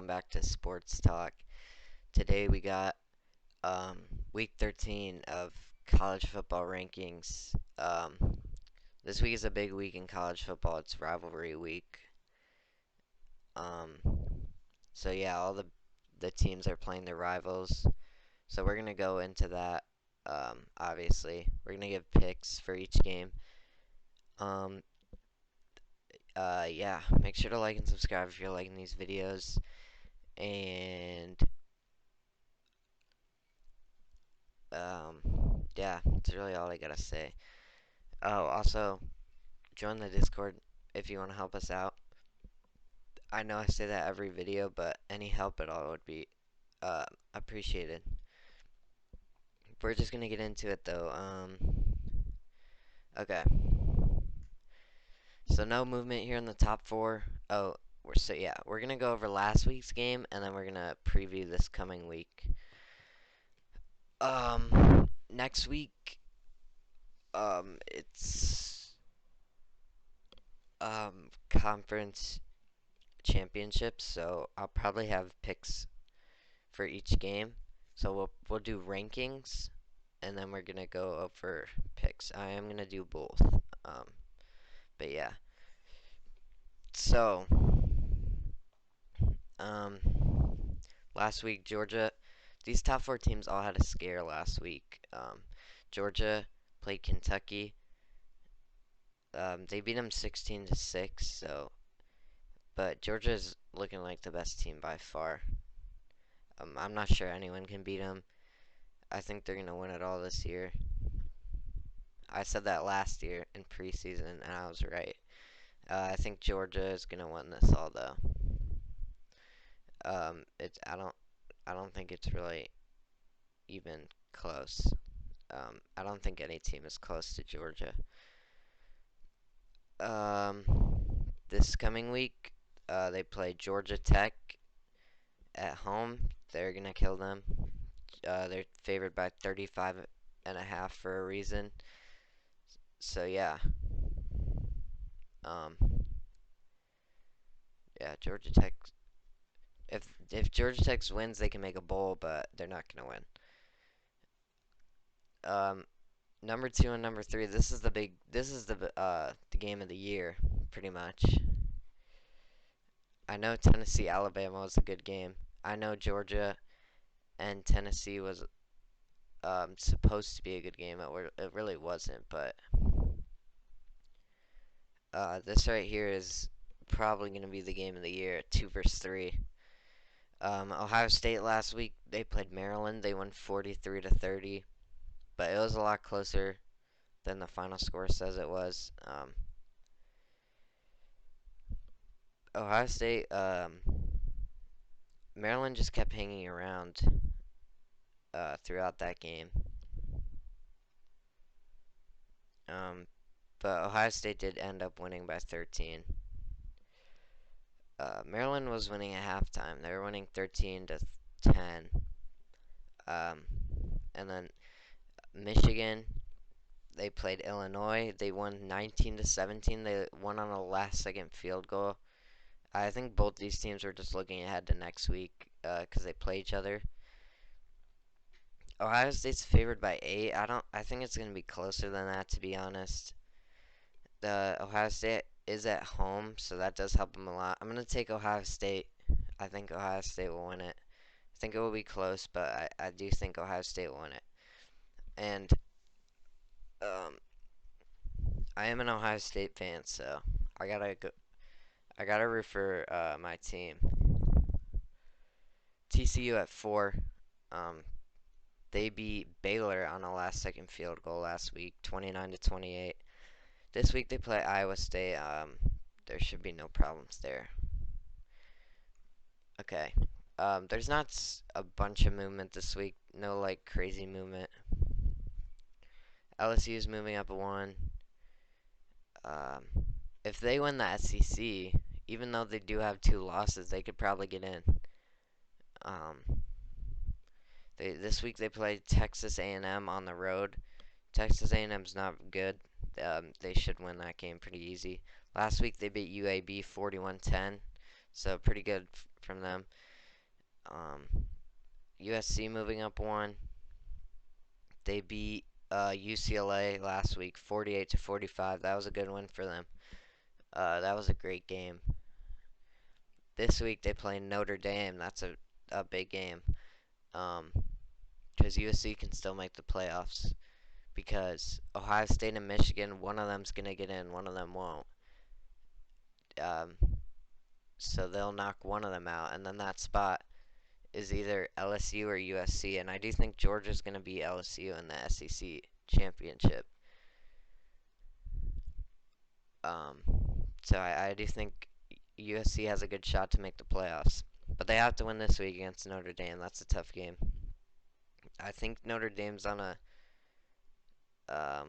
welcome back to Sports Talk. Today we got week 13 of college football rankings. This week is a big week in college football. It's rivalry week. Um, so yeah, all the teams are playing their rivals. So we're gonna go into that. Obviously, we're gonna give picks for each game. Um, yeah, make sure to like and subscribe if you're liking these videos. And yeah, that's really all I gotta say. Oh, also, join the Discord if you want to help us out. I know I say that every video, but any help at all would be appreciated. We're just gonna get into it though. Okay. So no movement here in the top four. Oh, we're gonna go over last week's game and then we're gonna preview this coming week. Next week, it's conference championships, so I'll probably have picks for each game. So we'll do rankings, and then we're gonna go over picks. I am gonna do both. But yeah. So last week Georgia, these top four teams all had a scare last week. Georgia played Kentucky. They beat them 16-6. So, but Georgia's looking like the best team by far. I'm not sure anyone can beat them. I think they're going to win it all this year. I said that last year in preseason, and I was right. I think Georgia is going to win this all, though. I don't think it's really even close. I don't think any team is close to Georgia. This coming week, they play Georgia Tech at home. They're going to kill them. They're favored by 35.5 for a reason. So yeah. Yeah, Georgia Tech. If Georgia Tech wins, they can make a bowl, but they're not gonna win. Number 2 and number 3. This is the game of the year, pretty much. I know Tennessee Alabama was a good game. I know Georgia and Tennessee was supposed to be a good game. It really wasn't, but this right here is probably going to be the game of the year, 2 versus 3. Ohio State last week, they played Maryland. They won 43-30, but it was a lot closer than the final score says it was. Ohio State, Maryland just kept hanging around throughout that game. But Ohio State did end up winning by 13. Maryland was winning at halftime. They were winning 13-10. And then Michigan, they played Illinois. They won 19-17. They won on a last-second field goal. I think both these teams were just looking ahead to next week because they play each other. Ohio State's favored by 8. I think it's going to be closer than that, to be honest. The Ohio State is at home, so that does help them a lot. I'm going to take Ohio State. I think Ohio State will win it. I think it will be close, but I do think Ohio State will win it. And I am an Ohio State fan, so I gotta root for my team. TCU at 4. They beat Baylor on a last-second field goal last week, 29-28. This week they play Iowa State. There should be no problems there. Okay. There's not a bunch of movement this week. No like crazy movement. LSU is moving up 1. If they win the SEC, even though they do have 2 losses, they could probably get in. This week they play Texas A&M on the road. Texas A&M's not good. They should win that game pretty easy. Last week they beat UAB 41-10, so pretty good from them. USC moving up one. They beat UCLA last week, 48 to 45. That was a good win for them. That was a great game. This week they play Notre Dame. That's a big game. Um, because USC can still make the playoffs. Because Ohio State and Michigan, one of them's gonna get in, one of them won't. Um, so they'll knock one of them out, and then that spot is either LSU or USC. And I do think Georgia's gonna beat LSU in the SEC championship. Um, so I do think USC has a good shot to make the playoffs. But they have to win this week against Notre Dame. That's a tough game. I think Notre Dame's on a um,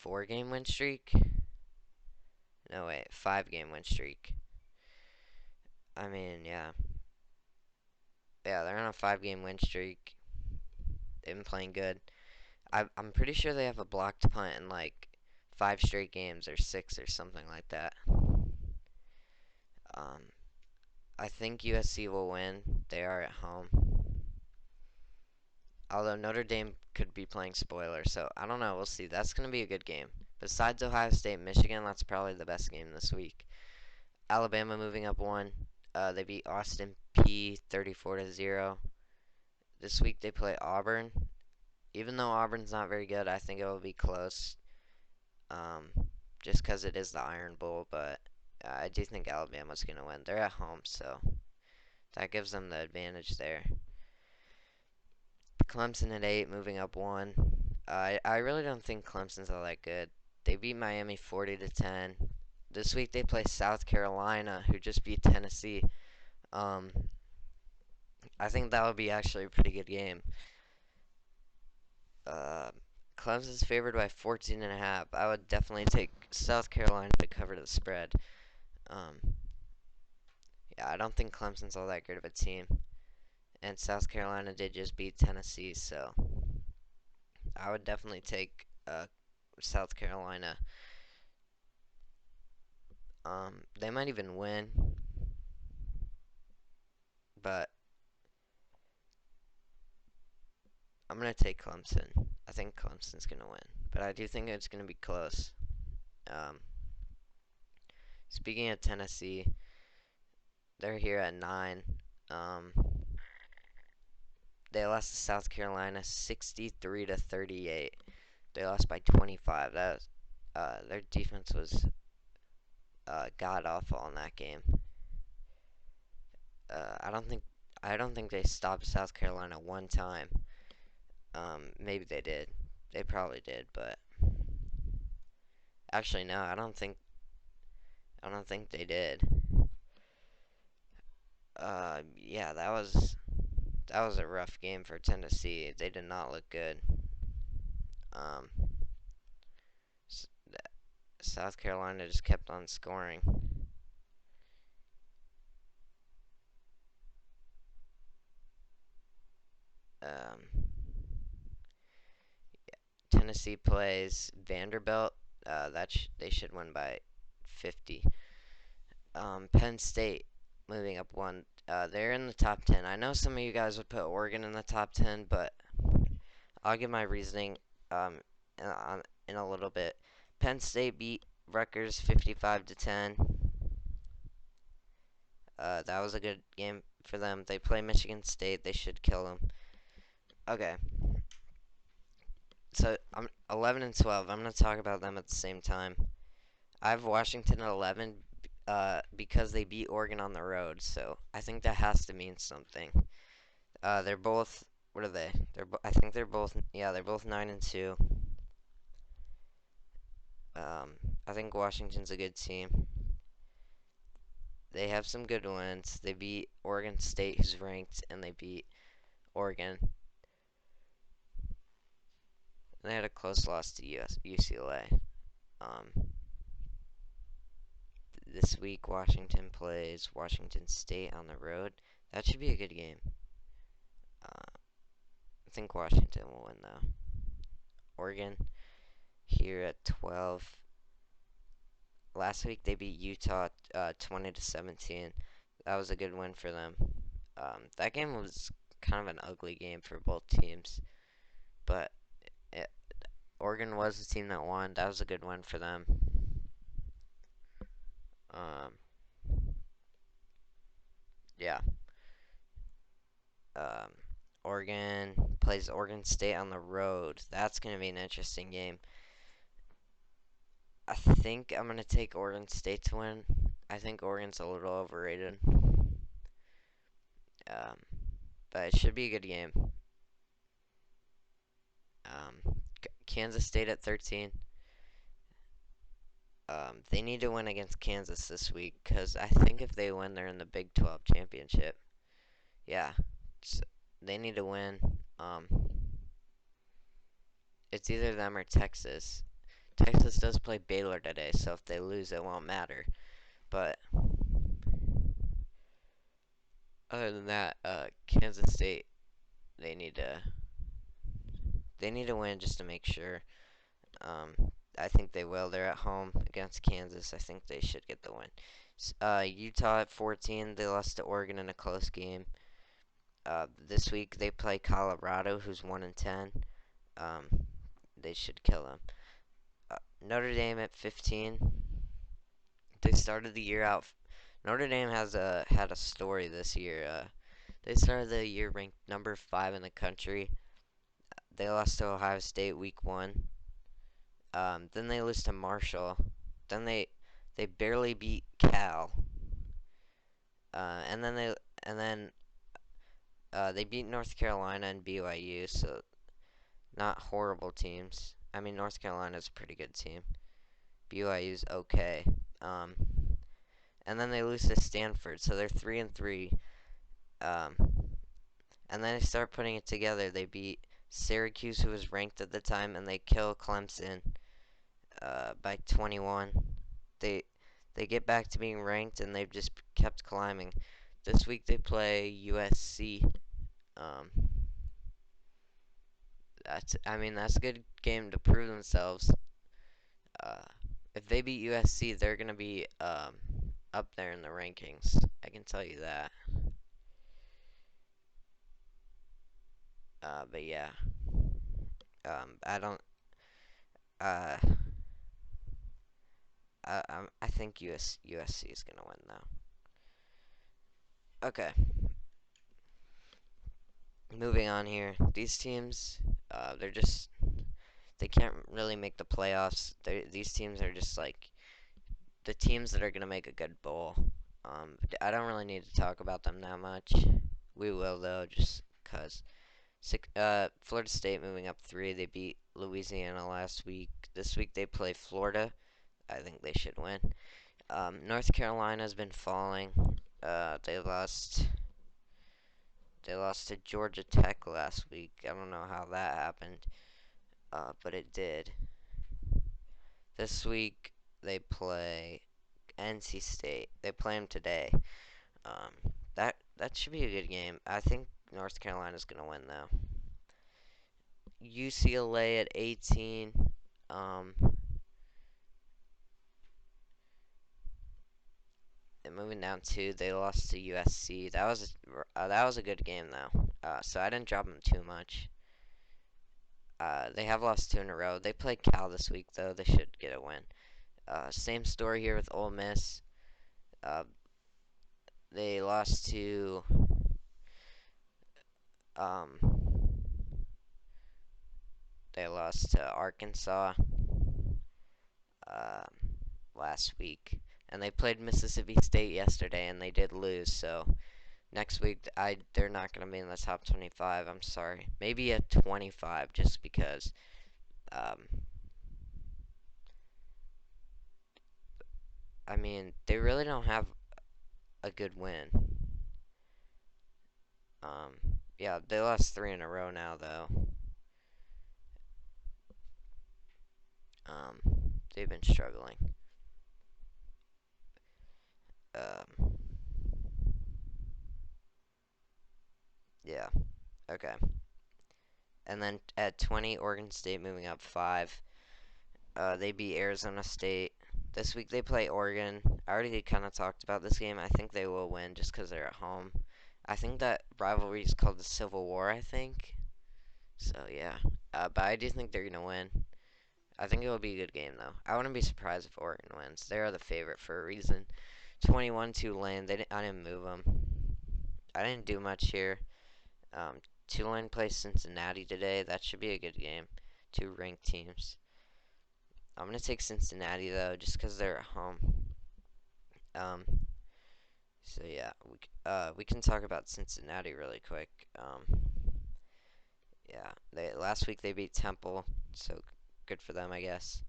4-game win streak. No, wait, 5-game win streak. I mean, yeah. Yeah, they're on a 5-game win streak. They've been playing good. I'm pretty sure they have a blocked punt in like 5 straight games or 6 or something like that. Um, I think USC will win. They are at home. Although Notre Dame could be playing spoiler, so I don't know. We'll see. That's going to be a good game. Besides Ohio State, Michigan, that's probably the best game this week. Alabama moving up one. They beat Austin P 34 to 0. This week they play Auburn. Even though Auburn's not very good, I think it will be close. Um, just because it is the Iron Bowl, but I do think Alabama's going to win. They're at home, so that gives them the advantage there. Clemson at 8, moving up one. I really don't think Clemson's all that good. They beat Miami 40 to 10. This week they play South Carolina, who just beat Tennessee. Um, I think that would be actually a pretty good game. Uh, Clemson's favored by 14.5. I would definitely take South Carolina to cover the spread. Um, yeah, I don't think Clemson's all that good of a team. And South Carolina did just beat Tennessee, so I would definitely take South Carolina. They might even win, but I'm going to take Clemson. I think Clemson's going to win, but I do think it's going to be close. Um, Speaking of Tennessee, they're here at 9. Um, they lost to South Carolina 63 to 38. They lost by 25. Their defense was god awful in that game. I don't think they stopped South Carolina one time. Maybe they did. They probably did, but actually no, I don't think they did. Yeah, that was a rough game for Tennessee. They did not look good. Um, South Carolina just kept on scoring. Um, Tennessee plays Vanderbilt. They should win by 50. Penn State moving up one. They're in the top 10. I know some of you guys would put Oregon in the top 10, but I'll give my reasoning in, in a little bit. Penn State beat Rutgers 55 to 10. That was a good game for them. They play Michigan State. They should kill them. Okay. So I'm 11 and 12. I'm gonna talk about them at the same time. I have Washington at 11 because they beat Oregon on the road. So I think that has to mean something. They're both. What are they? I think they're both. Yeah, they're both 9 and 2. I think Washington's a good team. They have some good wins. They beat Oregon State, who's ranked, and they beat Oregon. And they had a close loss to UCLA. This week, Washington plays Washington State on the road. That should be a good game. I think Washington will win, though. Oregon here at 12. Last week, they beat Utah 20 to 17. That was a good win for them. That game was kind of an ugly game for both teams, but it, Oregon was the team that won. That was a good win for them. Um, yeah. Um, Oregon plays Oregon State on the road. That's going to be an interesting game. I think I'm going to take Oregon State to win. I think Oregon's a little overrated. Um, but it should be a good game. Kansas State at 13. They need to win against Kansas this week because I think if they win, they're in the Big 12 championship. Yeah, so they need to win. Um, it's either them or Texas. Texas does play Baylor today, so if they lose, it won't matter. But other than that, Kansas State they need to win just to make sure. Um, I think they will. They're at home against Kansas. I think they should get the win. Utah at 14. They lost to Oregon in a close game. This week they play Colorado, who's 1-10. Um, they should kill them. Notre Dame at 15. They started the year out. Notre Dame has had a story this year. They started the year ranked number 5 in the country. They lost to Ohio State week 1. Then they lose to Marshall. Then they barely beat Cal. And then they beat North Carolina and BYU. So not horrible teams. I mean, North Carolina's a pretty good team. BYU's okay. Um, and then they lose to Stanford, so they're 3-3. Um, and then they start putting it together. They beat Syracuse, who was ranked at the time, and they kill Clemson by 21. They get back to being ranked, and they've just kept climbing. This week they play USC. Um, that's a good game to prove themselves. Uh, if they beat USC, they're gonna be up there in the rankings. I can tell you that. But yeah, I don't. Uh, I think USC is gonna win though. Okay, moving on here. These teams, they can't really make the playoffs. These teams are just like the teams that are gonna make a good bowl. I don't really need to talk about them that much. We will though, just cause. Florida State moving up 3. They beat Louisiana last week. This week they play Florida. I think they should win. North Carolina's been falling. They lost. They lost to Georgia Tech last week. I don't know how that happened, but it did. This week they play NC State. They play them today. That should be a good game. I think North Carolina's gonna win though. UCLA at 18. And moving down 2, they lost to USC. That was a good game though. So I didn't drop them too much. They have lost 2 in a row. They play Cal this week though. They should get a win. Same story here with Ole Miss. Uh, they lost to um, Arkansas um, last week, and they played Mississippi State yesterday, and they did lose. So next week, they're not going to be in the top 25. I'm sorry, maybe a 25, just because. I mean, they really don't have a good win. Yeah, they lost 3 in a row now, though. Um, they've been struggling. Um, yeah, okay. And then at 20, Oregon State moving up 5. They beat Arizona State. This week they play Oregon. I already kind of talked about this game. I think they will win just because they're at home. I think that rivalry is called the Civil War, I think. So yeah, but I do think they're gonna win. I think it will be a good game though. I wouldn't be surprised if Oregon wins. They are the favorite for a reason. 21 Tulane. I didn't move them. I didn't do much here. Um, Tulane plays Cincinnati today. That should be a good game. Two ranked teams. I'm gonna take Cincinnati though, just because they're at home. Um, so yeah, we can talk about Cincinnati really quick. Yeah, they last week they beat Temple, so good for them, I guess.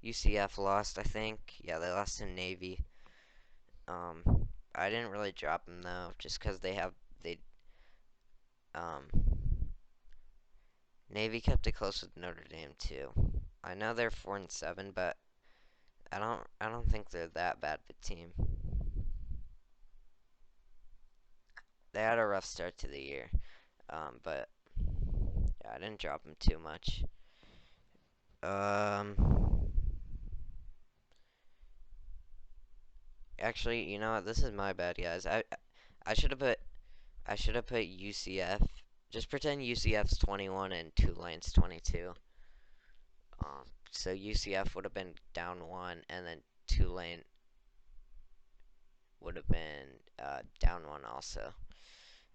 UCF lost, I think. Yeah, they lost to Navy. I didn't really drop them though, just because they um Navy kept it close with Notre Dame too. I know they're 4-7, but I don't think they're that bad of a team. They had a rough start to the year, but yeah, I didn't drop them too much. Um, Actually, you know what? This is my bad, guys. I should have put UCF. Just pretend UCF's 21 and Tulane's 22. So UCF would have been down one, and then Tulane would have been down one also.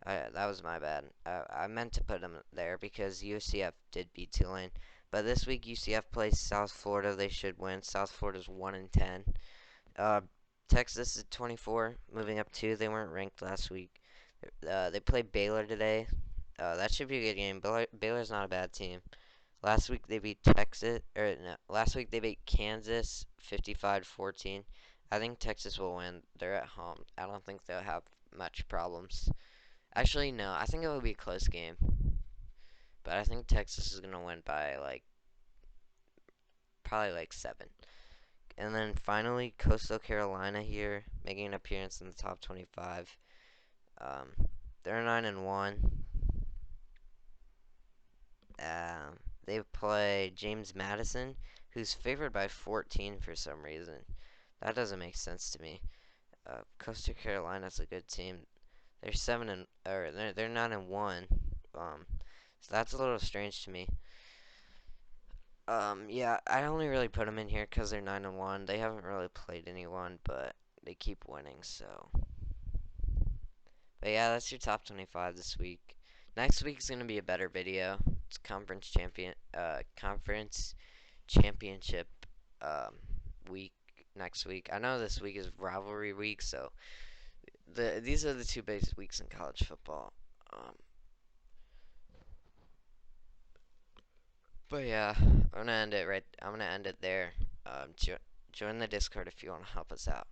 That was my bad. I meant to put them there because UCF did beat Tulane. But this week UCF plays South Florida. They should win. South Florida's 1-10. Uh, Texas is 24, moving up two. They weren't ranked last week. They play Baylor today. That should be a good game. Baylor's not a bad team. Last week they beat Texas, or no, last week they beat Kansas 55-14. I think Texas will win. They're at home. I don't think they'll have much problems. Actually, no. I think it will be a close game, but I think Texas is gonna win by like probably like 7. And then finally, Coastal Carolina here making an appearance in the top 25. Um, they're 9-1. They play James Madison, who's favored by 14 for some reason. That doesn't make sense to me. Coastal Carolina's a good team. They're 9-1. So that's a little strange to me. Yeah, I only really put them in here because they're 9-1. They haven't really played anyone, but they keep winning. So, but yeah, that's your top 25 this week. Next week is gonna be a better video. It's conference championship um, week next week. I know this week is rivalry week, so these are the two biggest weeks in college football. Um, but yeah, I'm gonna end it there. Join the Discord if you want to help us out.